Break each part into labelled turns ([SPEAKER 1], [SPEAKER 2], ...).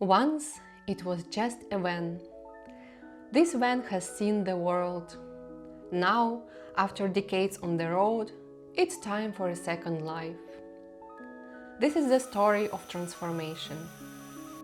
[SPEAKER 1] Once it was just a van. This van has seen the world. Now, after decades on the road, it's time for a second life. This is the story of transformation.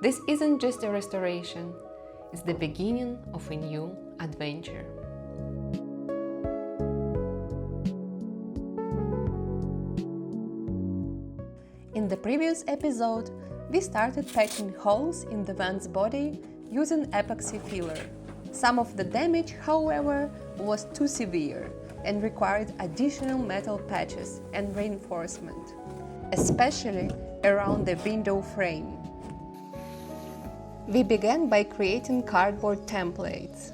[SPEAKER 1] This isn't just a restoration, it's the beginning of a new adventure. In the previous episode, we started patching holes in the van's body using epoxy filler. Some of the damage, however, was too severe and required additional metal patches and reinforcement, especially around the window frame. We began by creating cardboard templates.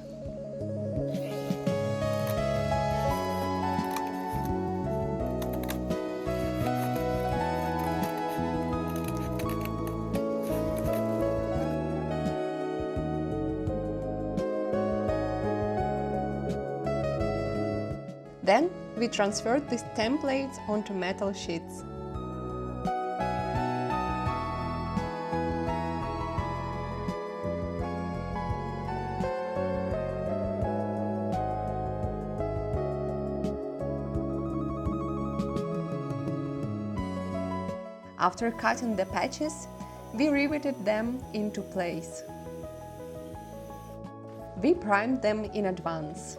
[SPEAKER 1] Then we transferred these templates onto metal sheets. After cutting the patches, we riveted them into place. We primed them in advance.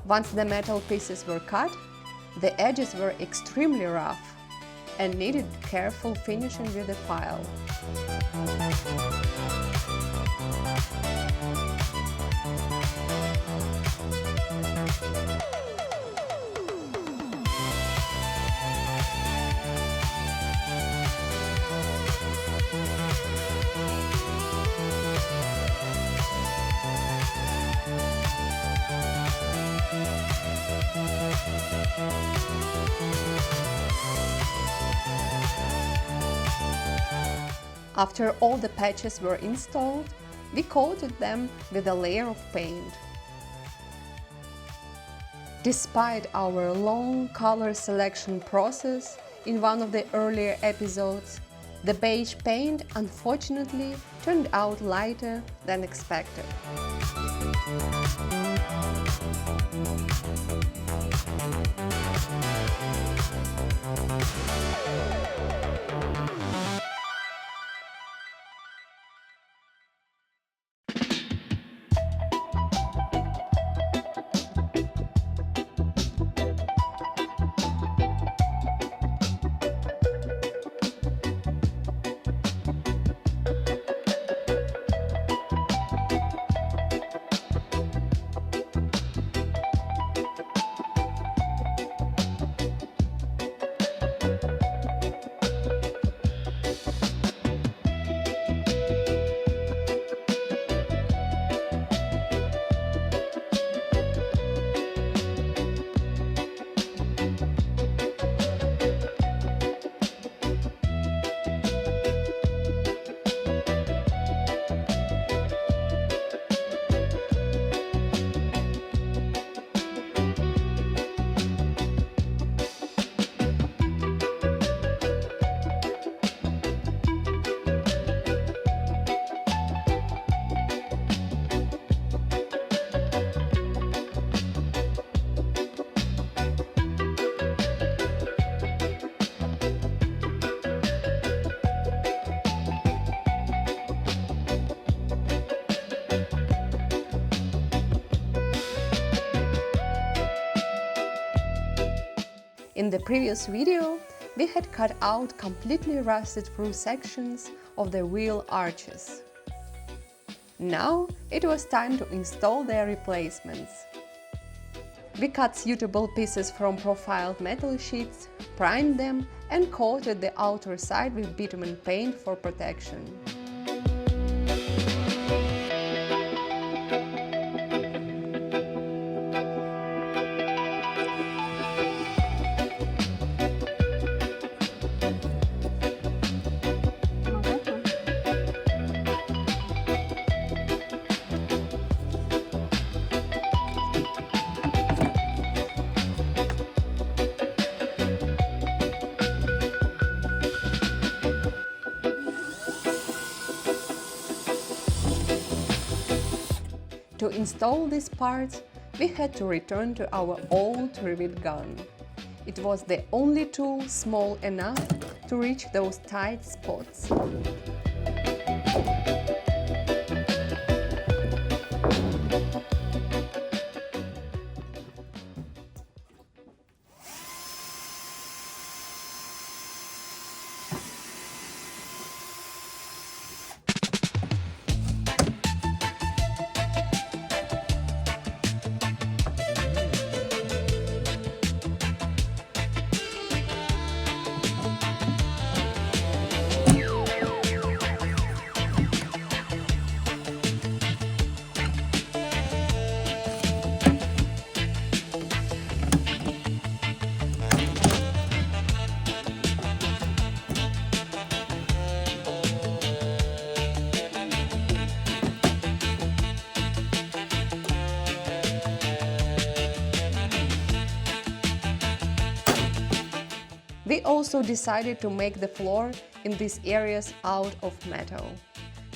[SPEAKER 1] Once the metal pieces were cut, the edges were extremely rough and needed careful finishing with a file. After all the patches were installed, we coated them with a layer of paint. Despite our long color selection process in one of the earlier episodes, the beige paint unfortunately turned out lighter than expected. In the previous video, we had cut out completely rusted through sections of the wheel arches. Now it was time to install their replacements. We cut suitable pieces from profiled metal sheets, primed them and coated the outer side with bitumen paint for protection. To install these parts, we had to return to our old rivet gun. It was the only tool small enough to reach those tight spots. We also decided to make the floor in these areas out of metal.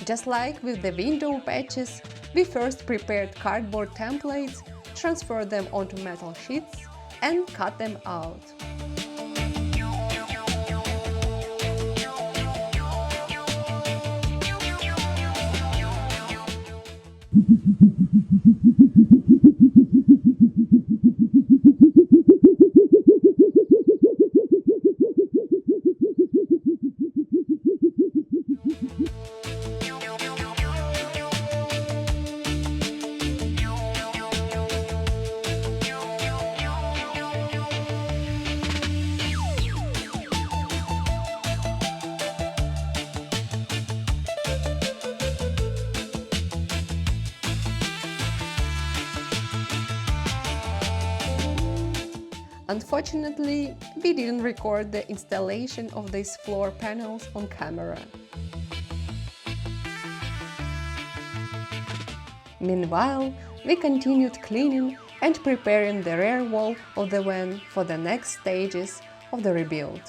[SPEAKER 1] Just like with the window patches, we first prepared cardboard templates, transferred them onto metal sheets and cut them out. Unfortunately, we didn't record the installation of these floor panels on camera. Meanwhile, we continued cleaning and preparing the rear wall of the van for the next stages of the rebuild.